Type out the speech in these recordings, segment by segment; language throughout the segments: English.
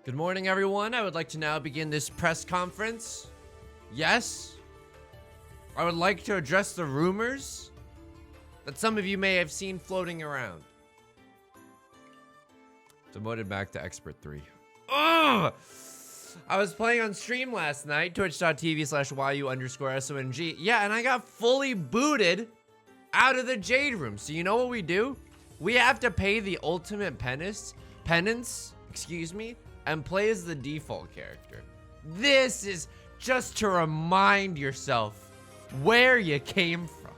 Good morning, everyone. I would like to now begin this press conference. Yes, I would like to address the rumors that some of you may have seen floating around. Demoted back to Expert 3. Ugh! I was playing on stream last night, twitch.tv/YU_SONG. Yeah, and I got fully booted out of the Jade Room. So you know what we do? We have to pay the ultimate penance, and play as the default character. This is just to remind yourself where you came from.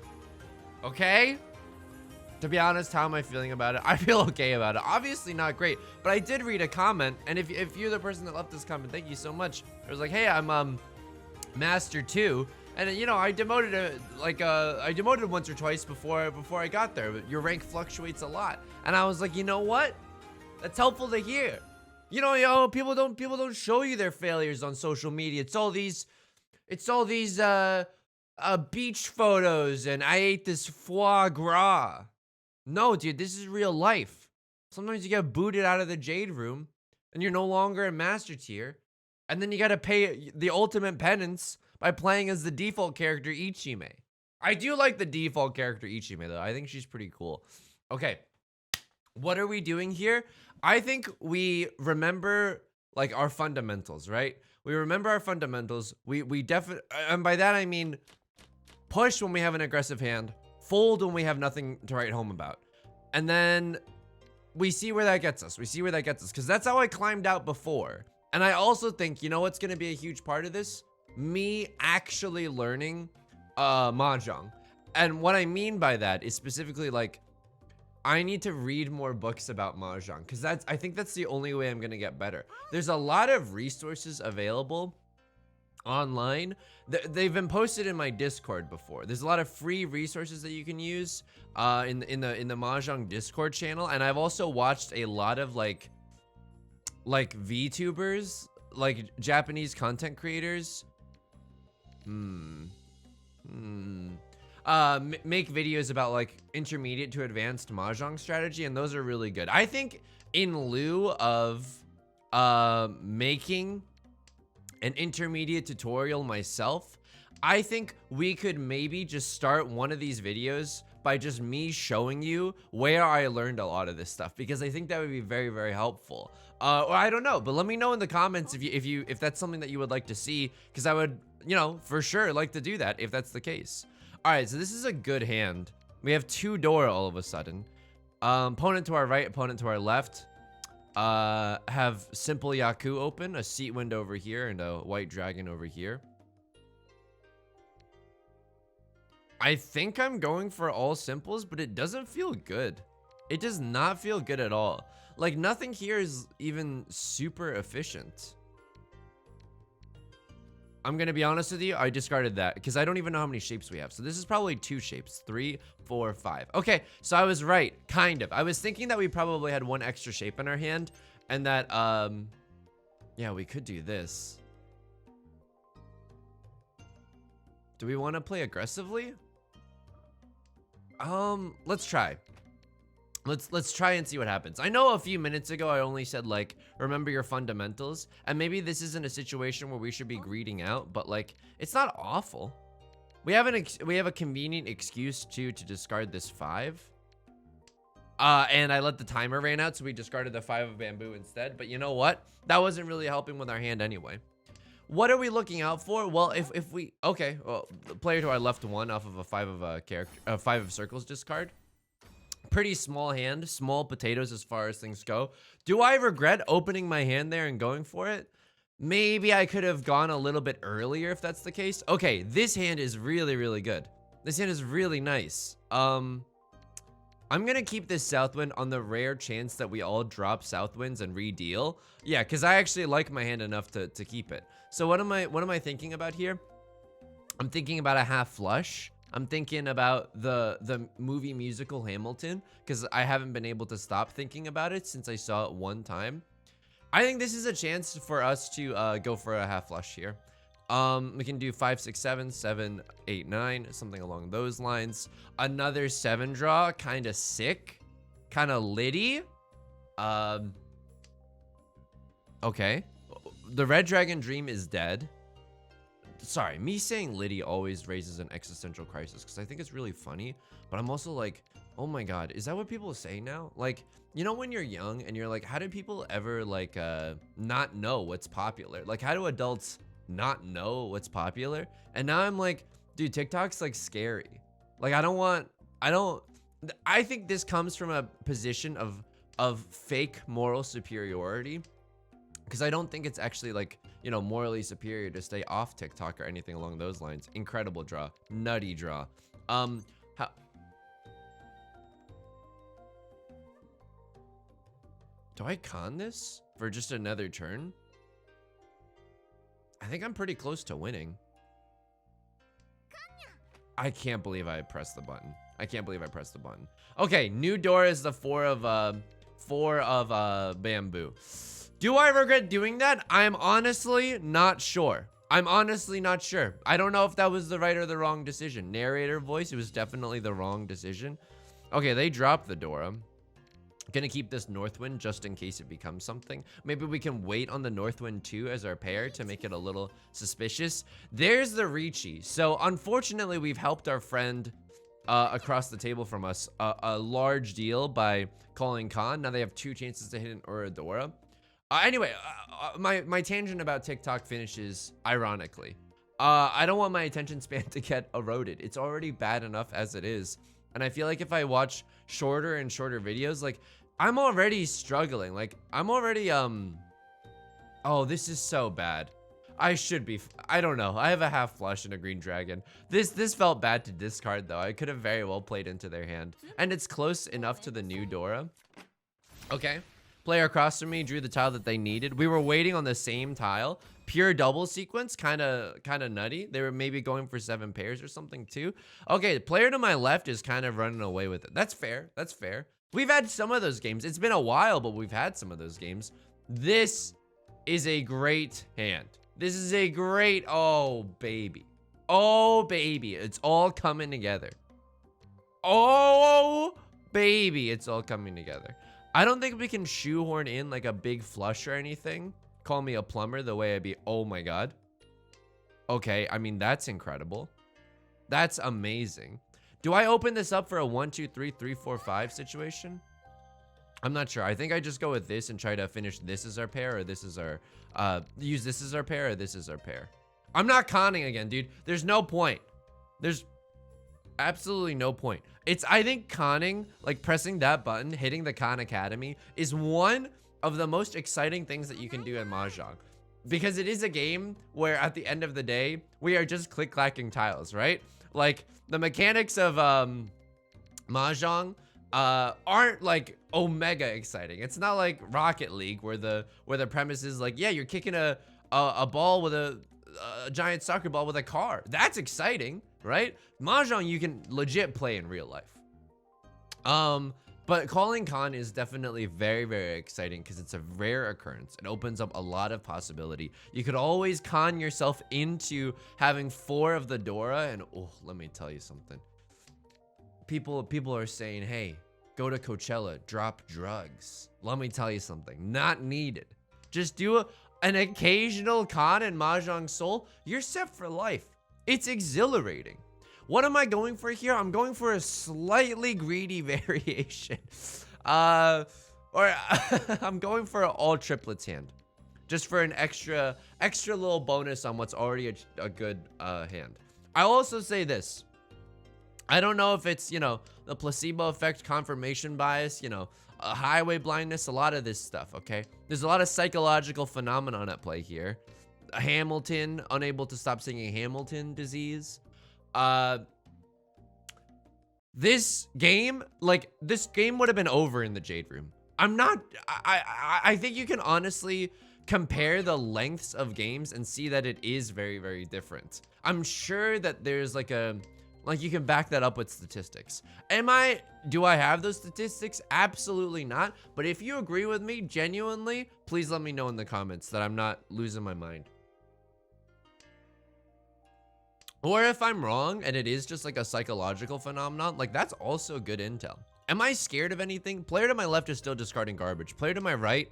Okay? To be honest, how am I feeling about it? I feel okay about it. Obviously not great, but I did read a comment, and if you're the person that left this comment, thank you so much. It was like, hey, I'm Master 2, and you know, I demoted I demoted once or twice before I got there, but your rank fluctuates a lot. And I was like, you know what? That's helpful to hear. You know, people don't show you their failures on social media. It's all these beach photos and I ate this foie gras. No, dude, this is real life. Sometimes you get booted out of the Jade Room and you're no longer in Master Tier. And then you gotta pay the ultimate penance by playing as the default character Ichime. I do like the default character Ichime though. I think she's pretty cool. Okay, what are we doing here? I think we remember like our fundamentals, right? We remember our fundamentals. We definitely, and by that I mean push when we have an aggressive hand, fold when we have nothing to write home about. And then we see where that gets us. We see where that gets us, because that's how I climbed out before. And I also think, you know what's going to be a huge part of this? Me actually learning Mahjong. And what I mean by that is specifically like, I need to read more books about Mahjong, because I think that's the only way I'm going to get better. There's a lot of resources available online. They've been posted in my Discord before. There's a lot of free resources that you can use in the Mahjong Discord channel, and I've also watched a lot of like VTubers, like Japanese content creators. Make videos about like intermediate to advanced Mahjong strategy, and those are really good. I think in lieu of making an intermediate tutorial myself, I think we could maybe just start one of these videos by just me showing you where I learned a lot of this stuff, because I think that would be very, very helpful. Or I don't know, but let me know in the comments if that's something that you would like to see, because I would, you know, for sure like to do that if that's the case. All right, so this is a good hand. We have two door all of a sudden. Opponent to our right, opponent to our left. Have simple Yaku open, a seat wind over here, and a white dragon over here. I think I'm going for all simples, but it doesn't feel good. It does not feel good at all. Like, nothing here is even super efficient. I'm gonna be honest with you, I discarded that because I don't even know how many shapes we have. So this is probably 2 shapes, 3, 4, 5. Okay, so I was right, kind of. I was thinking that we probably had 1 extra shape in our hand, and that, yeah, we could do this. Do we want to play aggressively? Let's try. Let's try and see what happens. I know a few minutes ago I only said like remember your fundamentals, and maybe this isn't a situation where we should be greeting out, but like it's not awful. We have a convenient excuse to discard this 5. And I let the timer ran out, so we discarded the 5 of bamboo instead. But you know what? That wasn't really helping with our hand anyway. What are we looking out for? Well, if we okay, well, the player to our left 1 off of a 5 of character, 5 of circles discard. Pretty small hand, small potatoes as far as things go. Do I regret opening my hand there and going for it? Maybe I could have gone a little bit earlier if that's the case. Okay, this hand is really, really good. This hand is really nice. I'm gonna keep this Southwind on the rare chance that we all drop Southwinds and re-deal. Yeah, because I actually like my hand enough to keep it. So what am I thinking about here? I'm thinking about a half flush. I'm thinking about the movie musical Hamilton, because I haven't been able to stop thinking about it since I saw it one time. I think this is a chance for us to go for a half flush here. We can do 5, 6, 7, 7, 8, 9, something along those lines. Another 7 draw, kind of sick, kind of litty. Okay. The Red Dragon Dream is dead. Sorry, me saying Liddy always raises an existential crisis because I think it's really funny, but I'm also like, oh my god, is that what people say now? Like, you know, when you're young and you're like, how do people ever like not know what's popular? Like, how do adults not know what's popular? And now I'm like, dude, TikTok's like scary. Like, I think this comes from a position of fake moral superiority, because I don't think it's actually like, you know, morally superior to stay off TikTok or anything along those lines. Incredible draw, nutty draw. How, do I con this for just another turn? I think I'm pretty close to winning. I can't believe I pressed the button. I can't believe I pressed the button. Okay, new door is the four of bamboo. Do I regret doing that? I'm honestly not sure. I'm honestly not sure. I don't know if that was the right or the wrong decision. Narrator voice, it was definitely the wrong decision. Okay, they dropped the Dora. Gonna keep this Northwind just in case it becomes something. Maybe we can wait on the Northwind 2 as our pair to make it a little suspicious. There's the Riichi. So unfortunately, we've helped our friend across the table from us a large deal by calling Khan. Now they have 2 chances to hit an Uradora. Anyway, my tangent about TikTok finishes ironically. I don't want my attention span to get eroded. It's already bad enough as it is. And I feel like if I watch shorter and shorter videos, like, I'm already struggling. Like, I'm already, oh, this is so bad. I should be, I don't know. I have a half flush and a green dragon. This felt bad to discard, though. I could have very well played into their hand. And it's close enough to the new Dora. Okay. Player across from me drew the tile that they needed. We were waiting on the same tile. Pure double sequence, kind of nutty. They were maybe going for 7 pairs or something too. Okay, the player to my left is kind of running away with it. That's fair. That's fair. We've had some of those games. It's been a while, but we've had some of those games. This is a great hand. This is a great, oh baby. Oh baby, it's all coming together. Oh baby, it's all coming together. I don't think we can shoehorn in like a big flush or anything. Call me a plumber the way I be. Oh my god. Okay, I mean, that's incredible. That's amazing. Do I open this up for a 1, 2, 3, 3, 4, 5 situation? I'm not sure. I think I just go with this and try to finish this as our pair, or this is our, use this as our pair, or this is our pair. I'm not conning again, dude. There's no point. There's absolutely no point. It's, I think conning, like pressing that button, hitting the Khan Academy, is one of the most exciting things that you can do in Mahjong. Because it is a game where at the end of the day, we are just click-clacking tiles, right? Like, the mechanics of Mahjong aren't like omega exciting. It's not like Rocket League where the premise is like, yeah, you're kicking a ball with a giant soccer ball with a car. That's exciting, right? Mahjong you can legit play in real life. But calling Khan is definitely very, very exciting because it's a rare occurrence. It opens up a lot of possibility. You could always con yourself into having 4 of the Dora, and oh, let me tell you something. People are saying, hey, go to Coachella, drop drugs. Let me tell you something, not needed. Just do an occasional con in Mahjong Soul, you're set for life. It's exhilarating. What am I going for here? I'm going for a slightly greedy variation. Or I'm going for an all triplets hand. Just for an extra little bonus on what's already a good hand. I'll also say this. I don't know if it's, you know, the placebo effect, confirmation bias, you know, highway blindness, a lot of this stuff, okay? There's a lot of psychological phenomenon at play here. Hamilton, unable to stop singing Hamilton disease. This game would have been over in the Jade Room. I think you can honestly compare the lengths of games and see that it is very, very different. I'm sure that there's like you can back that up with statistics. Do I have those statistics? Absolutely not. But if you agree with me, genuinely, please let me know in the comments that I'm not losing my mind. Or if I'm wrong and it is just like a psychological phenomenon, like that's also good intel. Am I scared of anything? Player to my left is still discarding garbage. Player to my right,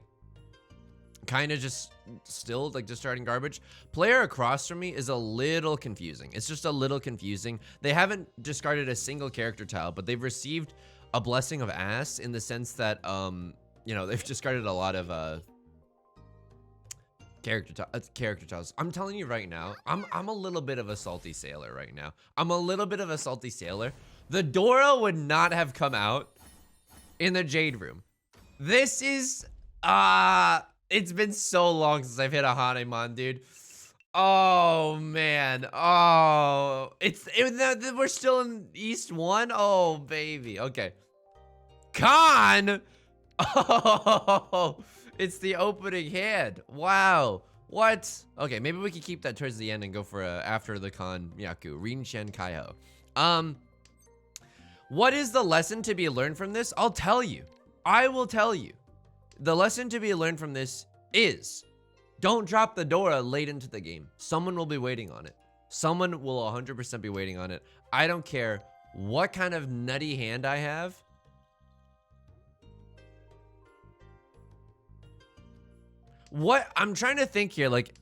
kind of just still like discarding garbage. Player across from me is a little confusing. It's just a little confusing. They haven't discarded a single character tile, but they've received a blessing of ass in the sense that, you know, they've discarded a lot of character tiles. I'm telling you right now, I'm a little bit of a salty sailor right now. I'm a little bit of a salty sailor. The Dora would not have come out in the Jade Room. This is it's been so long since I've hit a Hanemon, dude. Oh man. Oh, we're still in East 1. Oh baby. Okay. Khan. Oh, it's the opening hand. Wow. What? Okay, maybe we can keep that towards the end and go for after the Khan Yaku. Rinshen Kaiho. What is the lesson to be learned from this? I'll tell you. I will tell you. The lesson to be learned from this is don't drop the Dora late into the game. Someone will be waiting on it. Someone will 100% be waiting on it. I don't care what kind of nutty hand I have. What I'm trying to think here, like,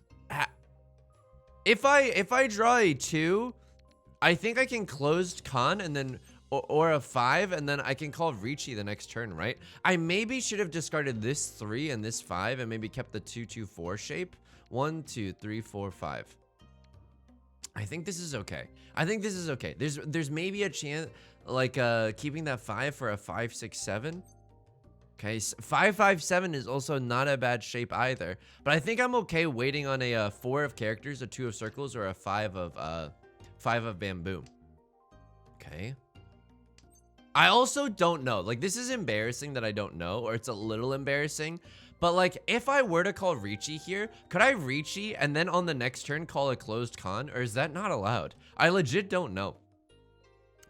if I draw a 2, I think I can closed Khan and then or a 5, and then I can call Riichi the next turn, right? I maybe should have discarded this 3 and this 5 and maybe kept the 2-2-4 shape. 1, 2, 3, 4, 5. I think this is okay. I think this is okay. There's maybe a chance, like, keeping that 5 for a 5, 6, 7. Okay, 5, 5, 7 is also not a bad shape either. But I think I'm okay waiting on a 4 of characters, a 2 of circles, or a 5 of bamboo. Okay. I also don't know. Like, this is embarrassing that I don't know, or it's a little embarrassing. But, like, if I were to call Riichi here, could I Riichi and then on the next turn call a closed Khan? Or is that not allowed? I legit don't know.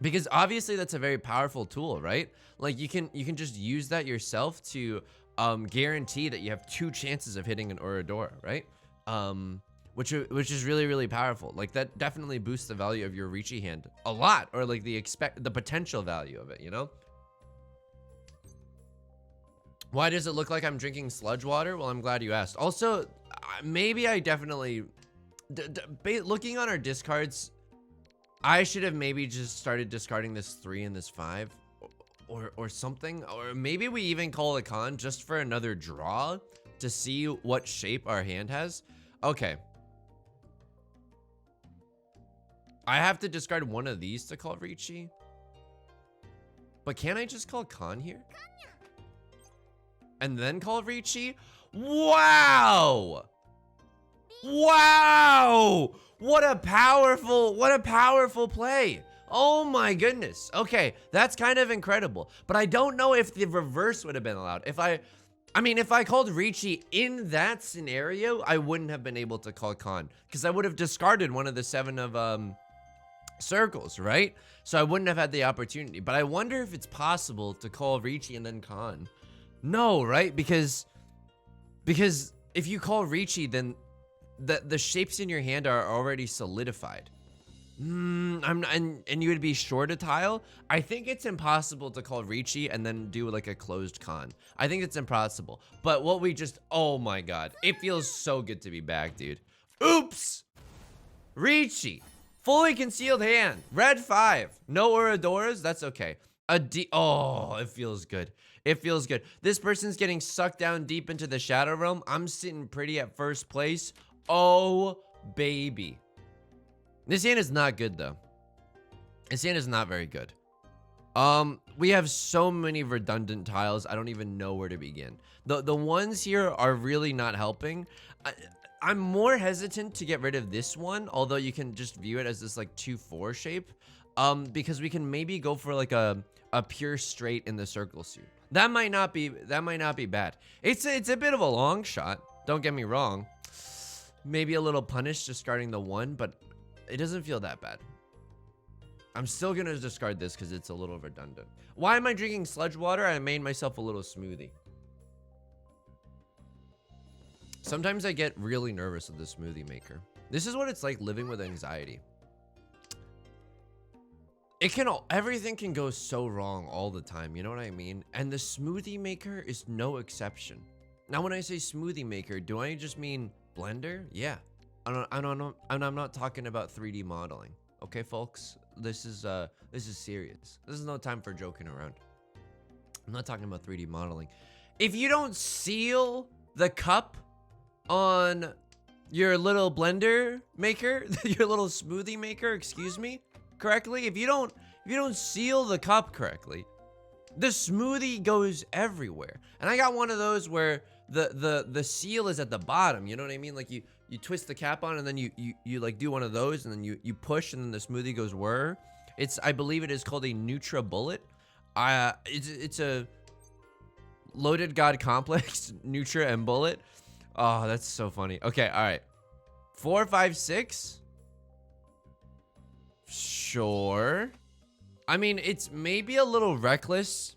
Because obviously that's a very powerful tool, right? Like, you can just use that yourself to guarantee that you have 2 chances of hitting an Oradora, right? Which is really, really powerful. Like, that definitely boosts the value of your Riichi hand a lot, or like the potential value of it, you know? Why does it look like I'm drinking sludge water? Well, I'm glad you asked. Also, maybe I definitely, looking on our discards, I should have maybe just started discarding this 3 and this 5 or something. Or maybe we even call a Khan just for another draw to see what shape our hand has. Okay. I have to discard one of these to call Riichi. But can I just call Khan here? And then call Riichi? Wow! Wow! What a powerful play. Oh my goodness. Okay, that's kind of incredible. But I don't know if the reverse would have been allowed. If I called Riichi in that scenario, I wouldn't have been able to call Khan, because I would have discarded one of the 7 of circles, right? So I wouldn't have had the opportunity. But I wonder if it's possible to call Riichi and then Khan. No, right? Because if you call Riichi, then the shapes in your hand are already solidified. And you would be short a tile. I think it's impossible to call Riichi and then do like a closed Khan. I think it's impossible. But what we just, oh my god, it feels so good to be back, dude. Oops! Riichi, fully concealed hand, red 5, no Oradoras, that's okay. Oh, it feels good. It feels good. This person's getting sucked down deep into the Shadow Realm. I'm sitting pretty at first place. Oh, baby. This hand is not good, though. This hand is not very good. We have so many redundant tiles. I don't even know where to begin. The ones here are really not helping. I'm more hesitant to get rid of this one, although you can just view it as this like 2-4 shape. Because we can maybe go for like a pure straight in the circle suit. That might not be bad. It's a bit of a long shot. Don't get me wrong. Maybe a little punish discarding the 1, but it doesn't feel that bad. I'm still gonna discard this because it's a little redundant. Why am I drinking sludge water? I made myself a little smoothie. Sometimes I get really nervous with the smoothie maker. This is what it's like living with anxiety. Everything can go so wrong all the time, you know what I mean? And the smoothie maker is no exception. Now, when I say smoothie maker, do I just mean blender? Yeah. I'm not talking about 3D modeling. Okay, folks? This is serious. This is no time for joking around. I'm not talking about 3D modeling. If you don't seal the cup on your little blender maker, your little smoothie maker, excuse me, correctly, if you don't seal the cup correctly, the smoothie goes everywhere. And I got one of those where the seal is at the bottom, you know what I mean? Like you twist the cap on and then you like do one of those and then you push and then the smoothie goes where. I believe it is called a NutriBullet. It's a loaded god complex, Nutra and Bullet. Oh, that's so funny. Okay, all right. 4, 5, 6. Sure. I mean, it's maybe a little reckless.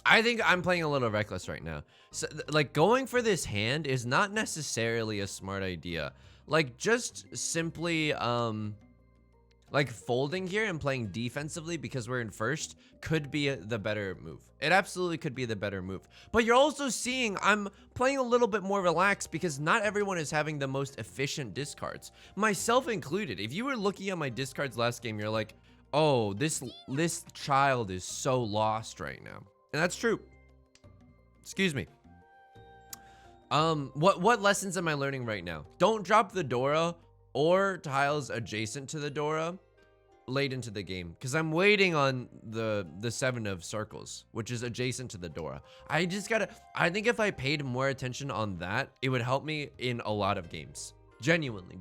I think I'm playing a little reckless right now. So, like, going for this hand is not necessarily a smart idea. Like, just simply, like, folding here and playing defensively because we're in first could be the better move. It absolutely could be the better move. But you're also seeing I'm playing a little bit more relaxed because not everyone is having the most efficient discards, myself included. If you were looking at my discards last game, you're like, oh, this child is so lost right now. And that's true. Excuse me. What lessons am I learning right now? Don't drop the Dora or tiles adjacent to the Dora late into the game, because I'm waiting on the 7 of circles, which is adjacent to the Dora. I think if I paid more attention on that, it would help me in a lot of games. Genuinely.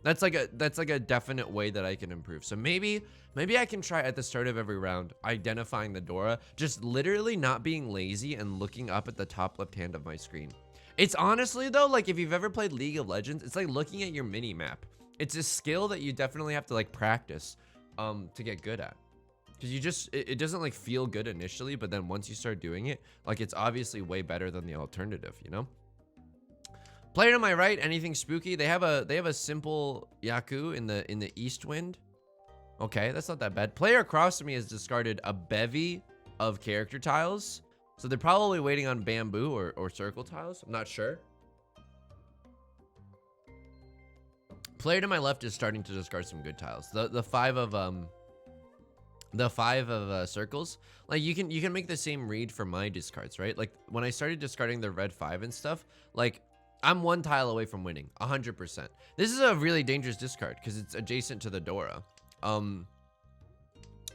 That's like a definite way that I can improve. So maybe I can try at the start of every round identifying the Dora, just literally not being lazy and looking up at the top left hand of my screen. It's honestly though, like if you've ever played League of Legends, it's like looking at your mini map. It's a skill that you definitely have to like practice to get good at, because it doesn't like feel good initially, but then once you start doing it, like it's obviously way better than the alternative, you know. Player to my right, anything spooky? They have a simple Yaku in the east wind. Okay, that's not that bad. Player across from me has discarded a bevy of character tiles, so they're probably waiting on bamboo or circle tiles. I'm not sure. Player to my left is starting to discard some good tiles. The 5 of circles. Like you can make the same read for my discards, right? Like when I started discarding the red 5 and stuff, like I'm 1 tile away from winning 100%. This is a really dangerous discard because it's adjacent to the Dora.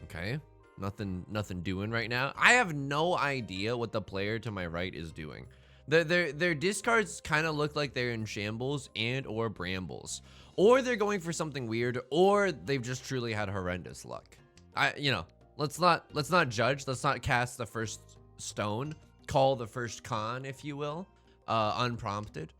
Okay, nothing doing right now. I have no idea what the player to my right is doing. Their discards kind of look like they're in shambles and or brambles, or they're going for something weird, or they've just truly had horrendous luck. Let's not judge. Let's not cast the first stone, call the first con, if you will, unprompted.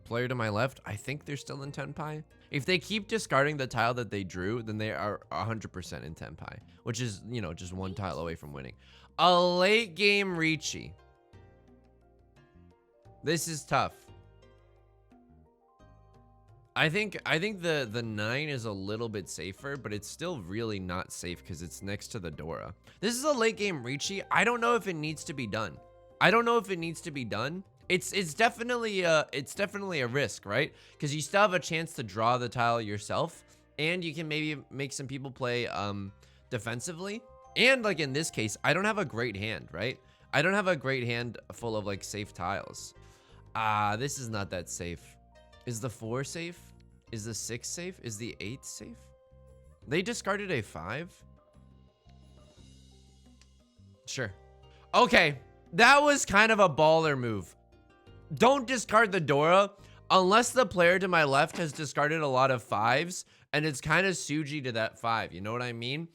Player to my left, I think they're still in Tenpai. If they keep discarding the tile that they drew, then they are 100% in Tenpai, which is, just 1 tile away from winning. A late game Riichi. This is tough. I think the 9 is a little bit safer, but it's still really not safe because it's next to the Dora. This is a late game Riichi. I don't know if it needs to be done. It's definitely a risk, right? Because you still have a chance to draw the tile yourself, and you can maybe make some people play defensively. And like in this case, I don't have a great hand, right? I don't have a great hand full of like safe tiles. This is not that safe. Is the 4 safe? Is the 6 safe? Is the 8 safe? They discarded a 5. Sure. Okay, that was kind of a baller move. Don't discard the Dora unless the player to my left has discarded a lot of 5s and it's kind of Suji to that 5. You know what I mean?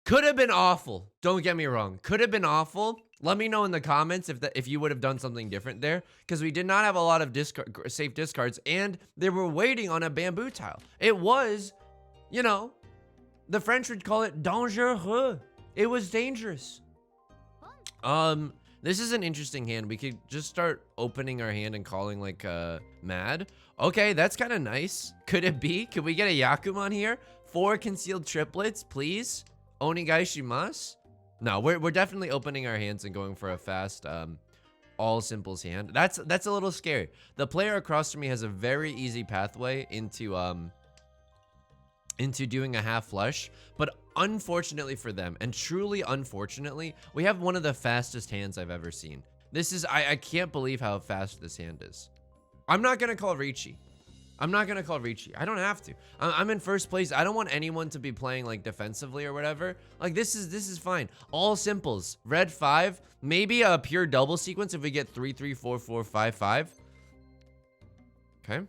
Could have been awful. Don't get me wrong. Could have been awful. Let me know in the comments if you would have done something different there, because we did not have a lot of safe discards, and they were waiting on a bamboo tile. It was, the French would call it dangereux. It was dangerous. This is an interesting hand. We could just start opening our hand and calling like mad. Okay, that's kind of nice. Could it be? Could we get a Yakuman here? 4 concealed triplets, please. Onigai shimasu. No, we're definitely opening our hands and going for a fast all simples hand. That's a little scary. The player across from me has a very easy pathway into doing a half flush, but unfortunately for them, and truly unfortunately, we have one of the fastest hands I've ever seen. This is, I can't believe how fast this hand is. I'm not gonna call Riichi. I'm not gonna call Riichi. I don't have to. I'm in first place. I don't want anyone to be playing like defensively or whatever. Like this is fine. All simples. Red 5. Maybe a pure double sequence if we get 3 3 4 4 5 5. Okay.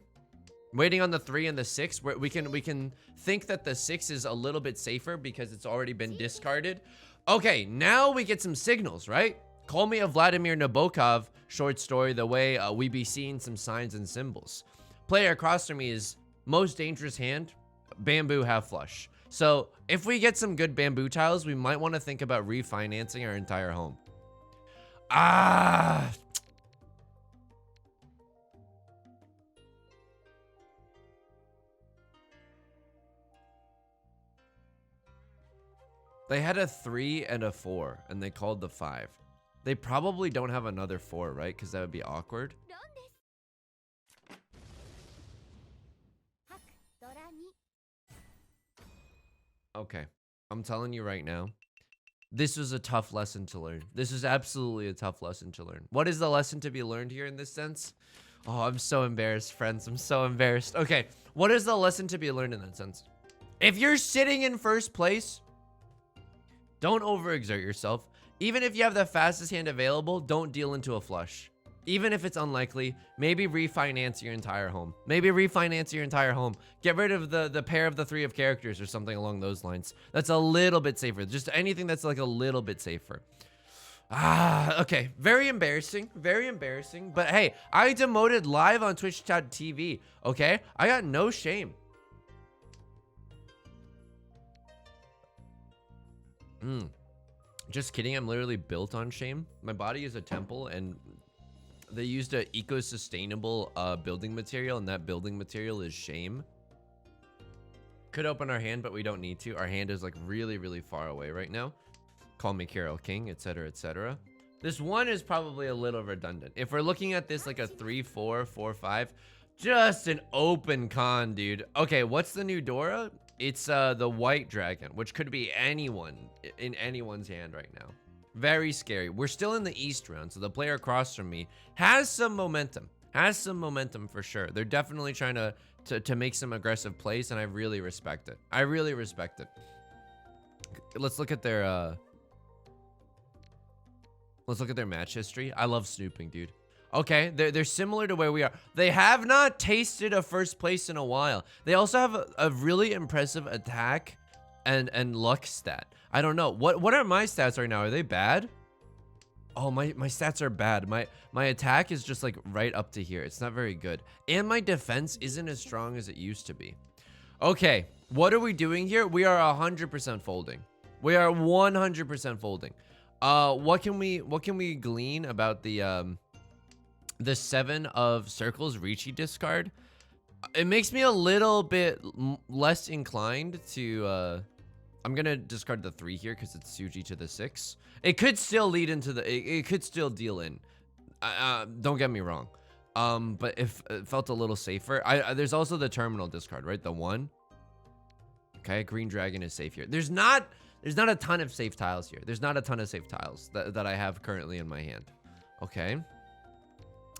Waiting on the 3 and the 6. Where we can think that the 6 is a little bit safer because it's already been discarded. Okay, now we get some signals, right? Call me a Vladimir Nabokov short story the way we be seeing some signs and symbols. Player across from me is most dangerous hand, bamboo half flush. So if we get some good bamboo tiles, we might want to think about refinancing our entire home. Ah. They had a 3 and a 4, and they called the 5. They probably don't have another 4, right? Because that would be awkward. Okay, I'm telling you right now, this was a tough lesson to learn. This is absolutely a tough lesson to learn. What is the lesson to be learned here in this sense? Oh, I'm so embarrassed, friends. I'm so embarrassed. Okay, what is the lesson to be learned in that sense? If you're sitting in first place, don't overexert yourself. Even if you have the fastest hand available, don't deal into a flush. Even if it's unlikely, maybe refinance your entire home. Maybe refinance your entire home. Get rid of the pair of the 3 of characters or something along those lines. That's a little bit safer. Just anything that's like a little bit safer. Ah, okay. Very embarrassing. Very embarrassing. But hey, I demoted live on Twitch.tv. Okay? I got no shame. Just kidding. I'm literally built on shame. My body is a temple, and they used an eco-sustainable building material, and that building material is shame. Could open our hand, but we don't need to. Our hand is like really, really far away right now. Call me Carol King, etc., etc. This one is probably a little redundant. If we're looking at this like a 3 4 4 5, just an open con, dude. Okay, what's the new Dora? It's the white dragon, which could be anyone in anyone's hand right now. Very scary. We're still in the East round, so the player across from me has some momentum. Has some momentum for sure. They're definitely trying to make some aggressive plays, and I really respect it. I really respect it. Let's look at their match history. I love snooping, dude. Okay, they're similar to where we are. They have not tasted a first place in a while. They also have a really impressive attack and luck stat. I don't know. What are my stats right now? Are they bad? Oh, my stats are bad. My attack is just like right up to here. It's not very good. And my defense isn't as strong as it used to be. Okay, what are we doing here? We are 100% folding. We are 100% folding. What can we glean about the 7 of circles Riichi discard? It makes me a little bit less inclined to I'm gonna discard the 3 here because it's Suji to the 6. It could still lead into the it could still deal in, don't get me wrong, but if it felt a little safer. There's also the terminal discard, right? The 1. Okay, green dragon is safe here. There's not a ton of safe tiles here. There's not a ton of safe tiles that I have currently in my hand. Okay,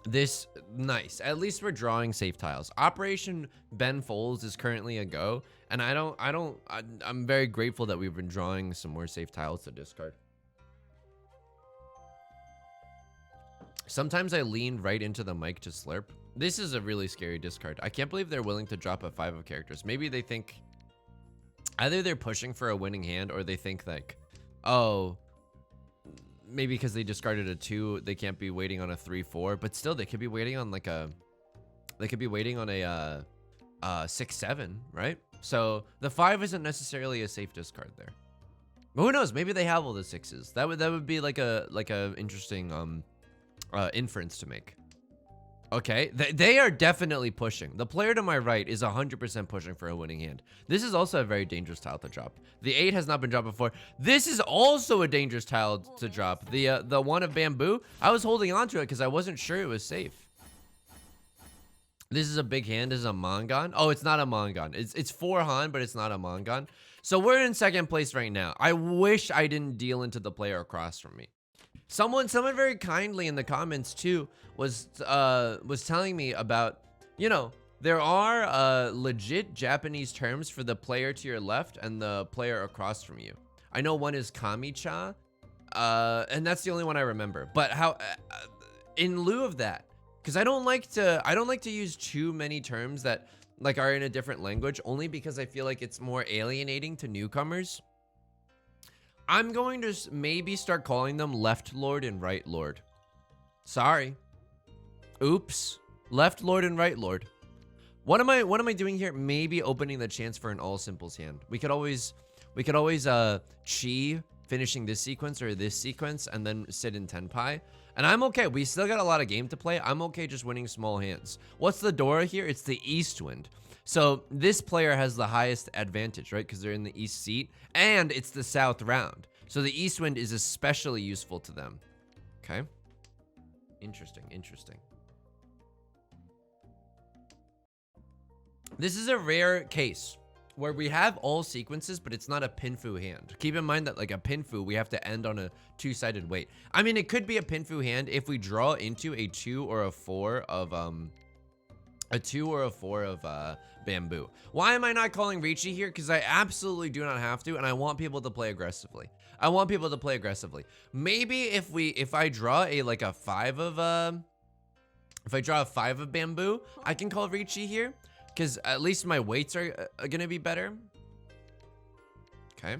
this nice. At least we're drawing safe tiles. Operation Ben Folds is currently a go, and I'm very grateful that we've been drawing some more safe tiles to discard. Sometimes I lean right into the mic to slurp. This is a really scary discard. I can't believe they're willing to drop a 5 of characters. Maybe they think either they're pushing for a winning hand, or they think like, oh, maybe because they discarded a 2, they can't be waiting on a 3 4, but still they could be waiting on like a 6 7, right? So the 5 isn't necessarily a safe discard there. But who knows? Maybe they have all the 6s. That would be like a interesting inference to make. Okay, they are definitely pushing. The player to my right is 100% pushing for a winning hand. This is also a very dangerous tile to drop. The 8 has not been dropped before. This is also a dangerous tile to drop. The one of bamboo, I was holding on to it because I wasn't sure it was safe. This is a big hand. This is a Mangan. Oh, it's not a Mangan. It's 4 Han, but it's not a Mangan. So we're in second place right now. I wish I didn't deal into the player across from me. Someone very kindly in the comments too was telling me about, you know, there are legit Japanese terms for the player to your left and the player across from you. I know one is Kami-cha, and that's the only one I remember. But how, in lieu of that, because I don't like to use too many terms that like are in a different language, only because I feel like it's more alienating to newcomers. I'm going to maybe start calling them left lord and right lord. Sorry. Oops. Left lord and right lord. What am I doing here? Maybe opening the chance for an all simples hand. We could always chi finishing this sequence or this sequence and then sit in tenpai. And I'm okay. We still got a lot of game to play. I'm okay just winning small hands. What's the Dora here? It's the east wind. So this player has the highest advantage, right? Because they're in the east seat and it's the south round. So the east wind is especially useful to them. Okay. Interesting, interesting. This is a rare case where we have all sequences, but it's not a pinfu hand. Keep in mind that like a pinfu, we have to end on a 2-sided weight. I mean, it could be a pinfu hand if we draw into a 2 or a 4 of bamboo. Why am I not calling Riichi here? Because I absolutely do not have to, and I want people to play aggressively. I want people to play aggressively. Maybe if I draw a like a 5 of if I draw a 5 of bamboo, I can call Riichi here. Because at least my weights are gonna be better. Okay,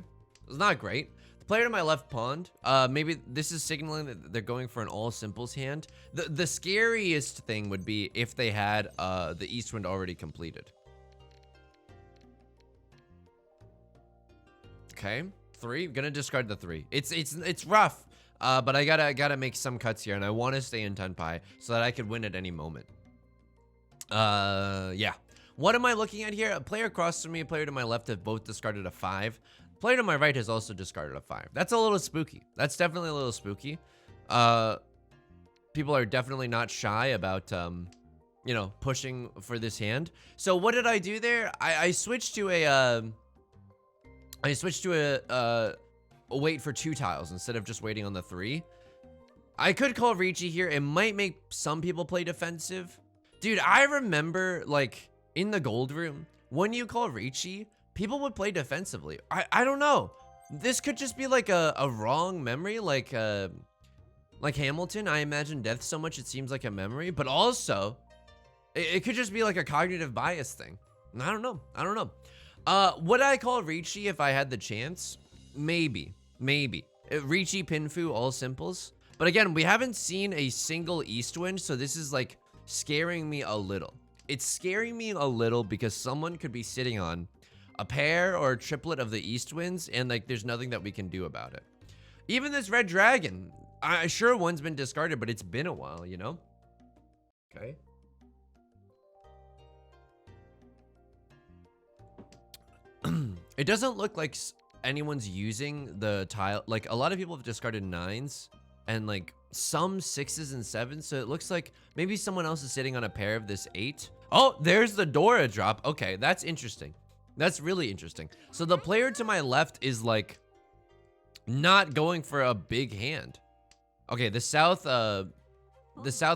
it's not great. The player to my left pawned. Maybe this is signaling that they're going for an all simples hand. The scariest thing would be if they had the east wind already completed. Okay, 3. Gonna discard the 3. It's rough, but I gotta make some cuts here, and I want to stay in tenpai so that I could win at any moment. Yeah. What am I looking at here? A player across from me, a player to my left have both discarded a 5. Player to my right has also discarded a 5. That's a little spooky. That's definitely a little spooky. People are definitely not shy about, you know, pushing for this hand. So what did I do there? I switched to a wait for 2 tiles instead of just waiting on the 3. I could call Riichi here. It might make some people play defensive. Dude, I remember like in the gold room, when you call Riichi, people would play defensively. I don't know. This could just be like a wrong memory, like Hamilton. I imagine death so much it seems like a memory, but also it could just be like a cognitive bias thing. I don't know. I don't know. Would I call Riichi if I had the chance? Maybe. Riichi Pinfu all simples. But again, we haven't seen a single east wind, so this is like scaring me a little. It's scaring me a little because someone could be sitting on a pair or a triplet of the east winds and like there's nothing that we can do about it. Even this red dragon, I'm sure one's been discarded, but it's been a while, you know? Okay. It doesn't look like anyone's using the tile. Like a lot of people have discarded 9s and like some 6s and 7s. So it looks like maybe someone else is sitting on a pair of this 8. Oh, there's the Dora drop. Okay, that's interesting. That's really interesting. So the player to my left is like not going for a big hand. Okay, the south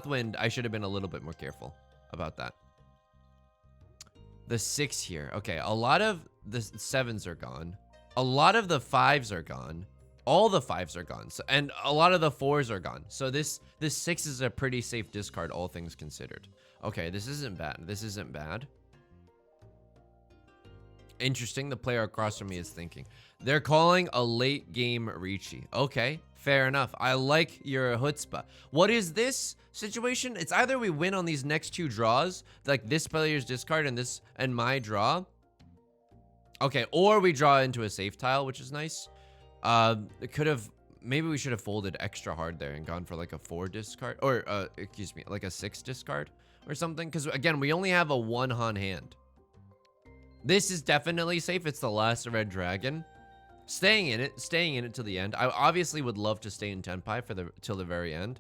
wind, I should have been a little bit more careful about that. The 6 here. Okay, a lot of the 7s are gone. A lot of the 5s are gone. All the 5s are gone. So, and a lot of the 4s are gone. So this 6 is a pretty safe discard, all things considered. Okay, this isn't bad. This isn't bad. Interesting. The player across from me is thinking. They're calling a late game Riichi. Okay, fair enough. I like your chutzpah. What is this situation? It's either we win on these next 2 draws, like this player's discard and my draw. Okay, or we draw into a safe tile, which is nice. It could have maybe we should have folded extra hard there and gone for like a 4 discard, or excuse me, like a 6 discard or something. Because again, we only have a 1 Han hand. This is definitely safe. It's the last red dragon. Staying in it till the end. I obviously would love to stay in Tenpai for till the very end.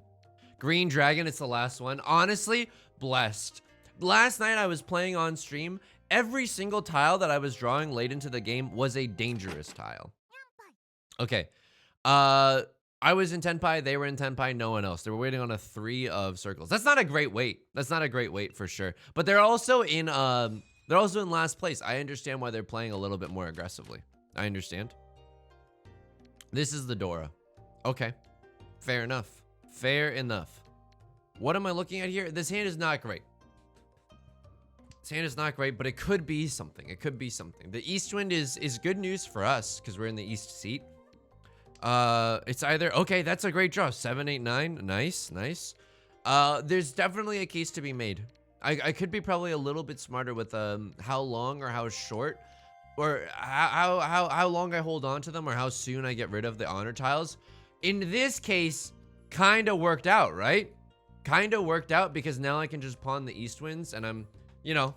Green dragon, it's the last one. Honestly, blessed. Last night I was playing on stream. Every single tile that I was drawing late into the game was a dangerous tile. Okay. I was in Tenpai, they were in Tenpai, no one else. They were waiting on a 3 of circles. That's not a great wait. That's not a great wait for sure. But they're also in last place. I understand why they're playing a little bit more aggressively. I understand. This is the Dora. Okay. Fair enough. Fair enough. What am I looking at here? This hand is not great. This hand is not great, but it could be something. It could be something. The East Wind is good news for us because we're in the East seat. It's either, okay, that's a great draw. 7, 8, 9. Nice, nice. There's definitely a case to be made. I could be probably a little bit smarter with how long or how short, or how long I hold on to them, or how soon I get rid of the honor tiles. In this case, kind of worked out, right? Kind of worked out because now I can just pawn the East Winds, and I'm, you know,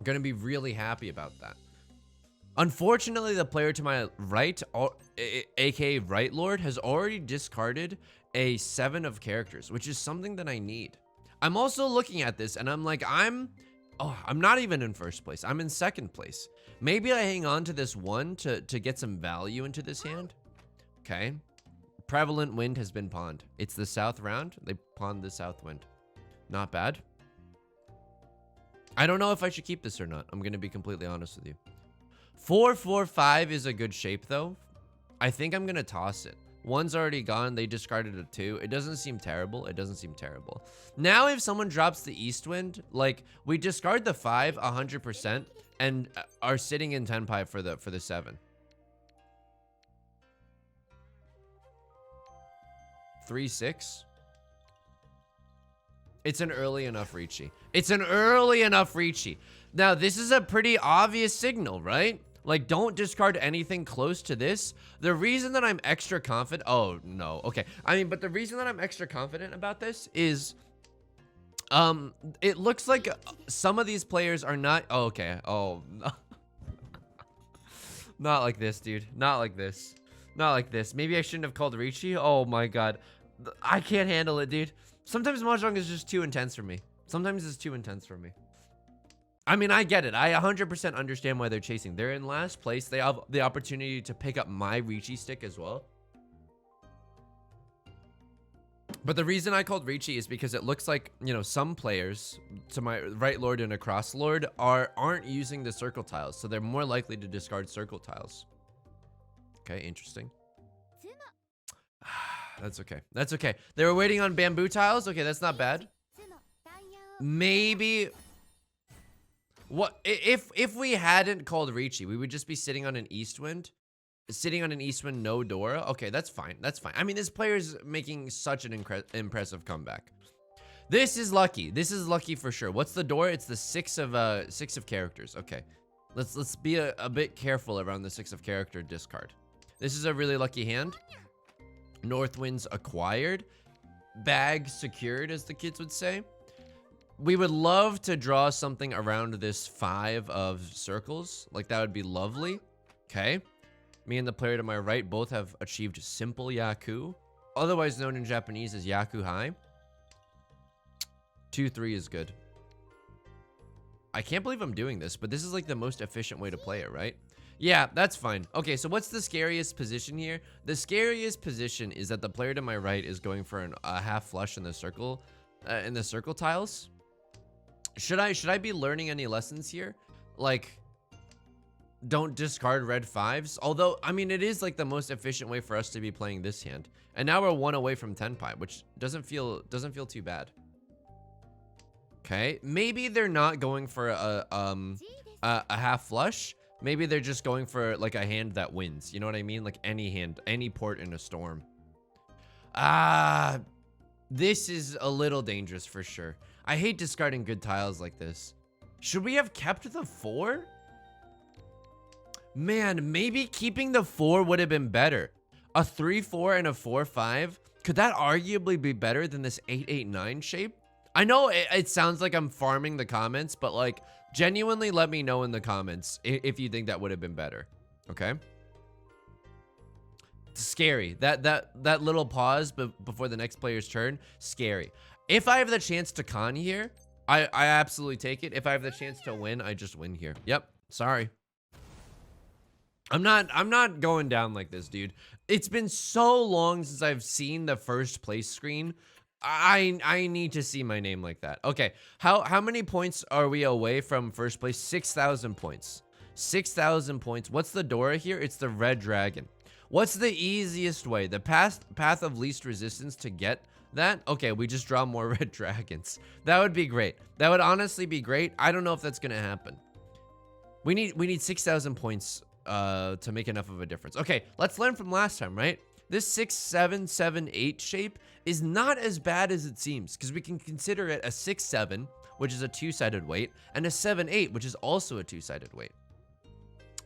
gonna be really happy about that. Unfortunately, the player to my right, aka Right Lord, has already discarded a 7 of characters, which is something that I need. I'm also looking at this and I'm like, I'm not even in first place. I'm in second place. Maybe I hang on to this 1 to get some value into this hand. Okay. Prevalent Wind has been pawned. It's the south round. They pawned the south wind. Not bad. I don't know if I should keep this or not. I'm going to be completely honest with you. 4, 4, 5 is a good shape though. I think I'm going to toss it. 1's already gone. They discarded a 2. It doesn't seem terrible. It doesn't seem terrible. Now, if someone drops the East Wind, like we discard the 5 100% and are sitting in Tenpai for the 7. 3, 6. It's an early enough Riichi. It's an early enough Riichi. Now, this is a pretty obvious signal, right? Like, don't discard anything close to this. The reason that I'm extra confident... Oh, no. Okay. I mean, but the reason that I'm extra confident about this is... it looks like some of these players are not... Oh, okay. Oh, no. Not like this, dude. Not like this. Not like this. Maybe I shouldn't have called Riichi. Oh, my God. I can't handle it, dude. Sometimes Mahjong is just too intense for me. Sometimes it's too intense for me. I mean, I get it. I 100% understand why they're chasing. They're in last place. They have the opportunity to pick up my Riichi stick as well. But the reason I called Riichi is because it looks like, you know, some players, to my right lord and across lord, aren't using the circle tiles. So they're more likely to discard circle tiles. Okay, interesting. That's okay. That's okay. They were waiting on bamboo tiles. Okay, that's not bad. Maybe... What if we hadn't called Riichi, we would just be sitting on an East Wind, no Dora. Okay, that's fine. That's fine. I mean, this player's making such an impressive comeback. This is lucky. This is lucky for sure. What's the Dora? It's the 6 of characters. Okay, let's be a bit careful around the 6 of character discard. This is a really lucky hand. North Winds acquired, bag secured, as the kids would say. We would love to draw something around this 5 of circles. Like, that would be lovely. Okay. Me and the player to my right both have achieved simple Yaku, otherwise known in Japanese as Yaku High. 2, 3 is good. I can't believe I'm doing this, but this is like the most efficient way to play it, right? Yeah, that's fine. Okay, so what's the scariest position here? The scariest position is that the player to my right is going for a half flush in the circle tiles. Should I be learning any lessons here? Like, don't discard red 5s. Although, I mean, it is like the most efficient way for us to be playing this hand. And now we're 1 away from Tenpai, which doesn't feel too bad. Okay, maybe they're not going for a half flush. Maybe they're just going for like a hand that wins. You know what I mean? Like any hand, any port in a storm. This is a little dangerous for sure. I hate discarding good tiles like this. Should we have kept the 4? Man, maybe keeping the 4 would have been better. A 3-4 and a 4-5. Could that arguably be better than this 8-8-9 shape? I know it sounds like I'm farming the comments, but like genuinely let me know in the comments if you think that would have been better. Okay. It's scary. That little pause before the next player's turn, scary. If I have the chance to con here, I absolutely take it. If I have the chance to win, I just win here. Yep. Sorry. I'm not going down like this, dude. It's been so long since I've seen the first place screen. I need to see my name like that. Okay, how many points are we away from first place? 6,000 points. 6,000 points. What's the Dora here? It's the red dragon. What's the easiest way? The path of least resistance to get that? Okay, we just draw more red dragons. That would be great. That would honestly be great. I don't know if that's gonna happen. We need 6,000 points to make enough of a difference. Okay, let's learn from last time, right? This 6, 7, 7, 8 shape is not as bad as it seems, because we can consider it a 6, 7, which is a two-sided weight, and a 7, 8, which is also a two-sided weight.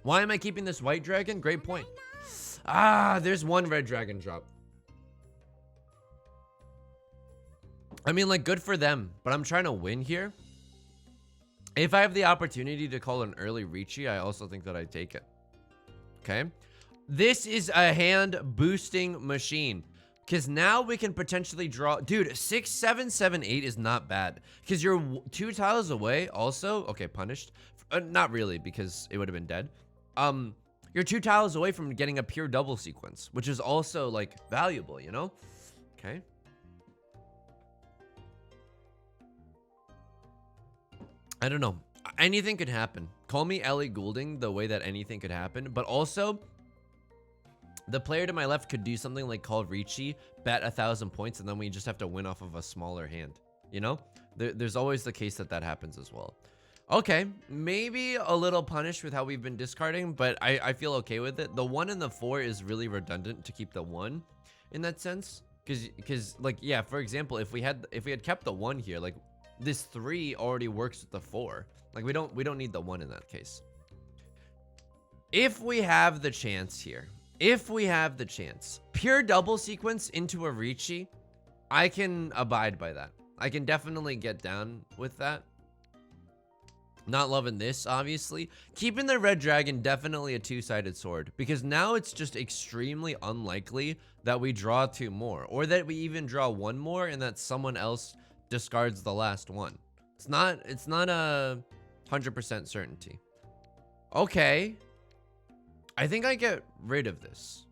Why am I keeping this white dragon? Great point. Ah, there's one red dragon drop. I mean, like, good for them, but I'm trying to win here. If I have the opportunity to call an early Riichi, I also think that I take it. Okay. This is a hand boosting machine, because now we can potentially draw. Dude, 6, 7, 7, 8 is not bad, because you're 2 tiles away also. Okay, punished. Not really, because it would have been dead. You're 2 tiles away from getting a pure double sequence, which is also like valuable, you know? Okay. I don't know. Anything could happen. Call me Ellie Goulding the way that anything could happen, but also the player to my left could do something like call Riichi, bet 1,000 points, and then we just have to win off of a smaller hand. You know, there's always the case that happens as well. Okay, maybe a little punished with how we've been discarding, but I feel okay with it. The 1 and the 4 is really redundant to keep the 1 in that sense, because like, yeah, for example, if we had kept the 1 here, like this 3 already works with the 4. Like we don't need the 1 in that case. If we have the chance here, pure double sequence into a Riichi, I can abide by that. I can definitely get down with that. Not loving this, obviously. Keeping the red dragon, definitely a two-sided sword, because now it's just extremely unlikely that we draw 2 more, or that we even draw 1 more and that someone else discards the last one. It's not a 100% certainty. Okay. I think I get rid of this.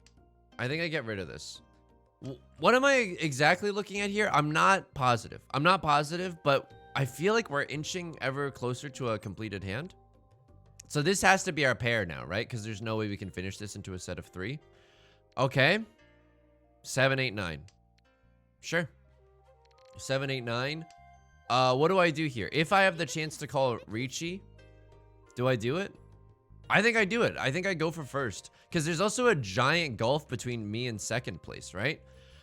What am I exactly looking at here? I'm not positive, but I feel like we're inching ever closer to a completed hand. So this has to be our pair now, right? Because there's no way we can finish this into a set of 3. Okay. 7, 8, 9. Sure. 7, 8, 9. What do I do here? If I have the chance to call Riichi, do I do it? I think I do it. I think I go for first, because there's also a giant gulf between me and second place, right?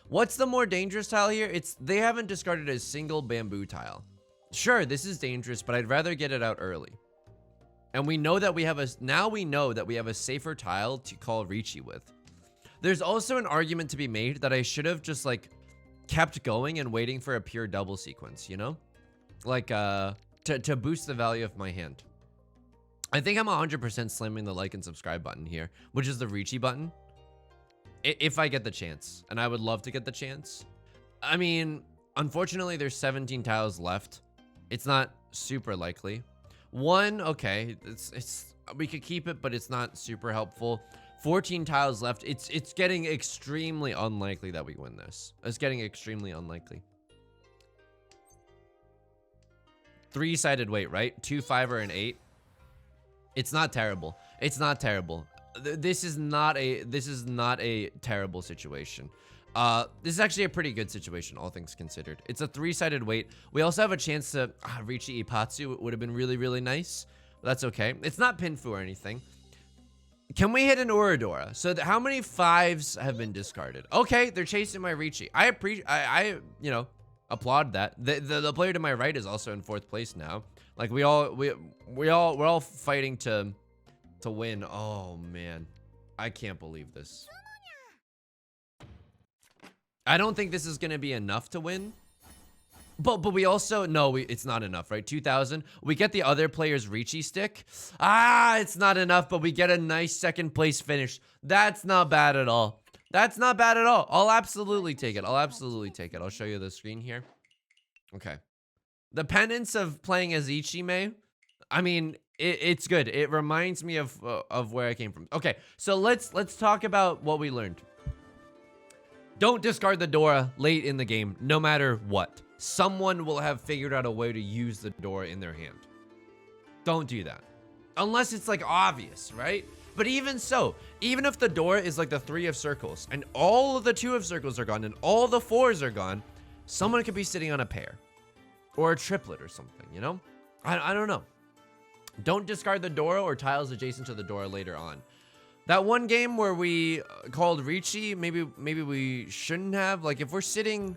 What's the more dangerous tile here? They haven't discarded a single bamboo tile. Sure, this is dangerous, but I'd rather get it out early. And we know that we have a safer tile to call Riichi with. There's also an argument to be made that I should have just like kept going and waiting for a pure double sequence, you know? Like to boost the value of my hand. I think I'm 100% slamming the like and subscribe button here, which is the Riichi button. If I get the chance, and I would love to get the chance. I mean, unfortunately, there's 17 tiles left. It's not super likely. 1, okay, we could keep it, but it's not super helpful. 14 tiles left. It's getting extremely unlikely that we win this. It's getting extremely unlikely. 3-sided weight, right? 2, 5, or an 8. It's not terrible. It's not terrible. This is not a terrible situation. This is actually a pretty good situation, all things considered. It's a 3-sided weight. We also have a chance to Riichi Ipatsu. Would have been really, really nice. That's okay. It's not Pinfu or anything. Can we hit an Uradora? So how many 5s have been discarded? Okay, they're chasing my Riichi. I you know, applaud that. The player to my right is also in 4th place now. Like we're all fighting to win. Oh man, I can't believe this. I don't think this is going to be enough to win. But we also, no, it's not enough, right? 2,000. We get the other player's Riichi stick. It's not enough, but we get a nice second place finish. That's not bad at all. That's not bad at all. I'll absolutely take it. I'll absolutely take it. I'll show you the screen here. Okay. The penance of playing as Ichime, I mean, it's good. It reminds me of where I came from. Okay, so let's talk about what we learned. Don't discard the Dora late in the game, no matter what. Someone will have figured out a way to use the Dora in their hand. Don't do that. Unless it's like obvious, right? But even so, even if the Dora is like the 3 of circles and all of the 2 of circles are gone and all the 4s are gone, someone could be sitting on a pair or a triplet or something, you know? I don't know. Don't discard the Dora or tiles adjacent to the Dora later on. That one game where we called Riichi, maybe we shouldn't have. Like if we're sitting...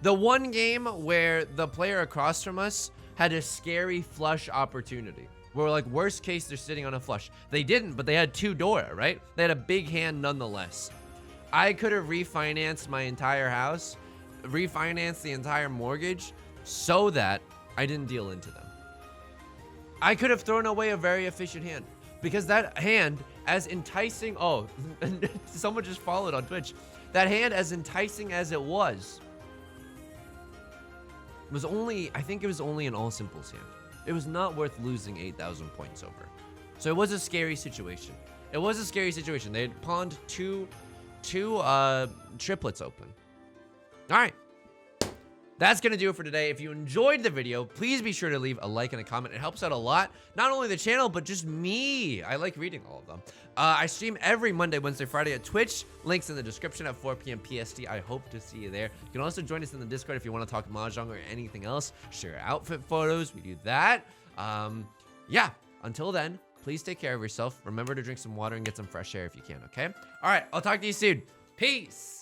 The one game where the player across from us had a scary flush opportunity. Where like worst case they're sitting on a flush. They didn't, but they had 2 Dora, right? They had a big hand nonetheless. I could have refinanced my entire house, refinanced the entire mortgage so that I didn't deal into them. I could have thrown away a very efficient hand because that hand, as enticing, oh, someone just followed on Twitch. That hand, as enticing as it was only, I think it was only an all simples hand. It was not worth losing 8,000 points over. So it was a scary situation. It was a scary situation. They had pawned two triplets open. All right. That's going to do it for today. If you enjoyed the video, please be sure to leave a like and a comment. It helps out a lot. Not only the channel, but just me. I like reading all of them. I stream every Monday, Wednesday, Friday at Twitch. Links in the description at 4 p.m. PST. I hope to see you there. You can also join us in the Discord if you want to talk Mahjong or anything else. Share outfit photos. We do that. Yeah. Until then, please take care of yourself. Remember to drink some water and get some fresh air if you can, okay? All right. I'll talk to you soon. Peace.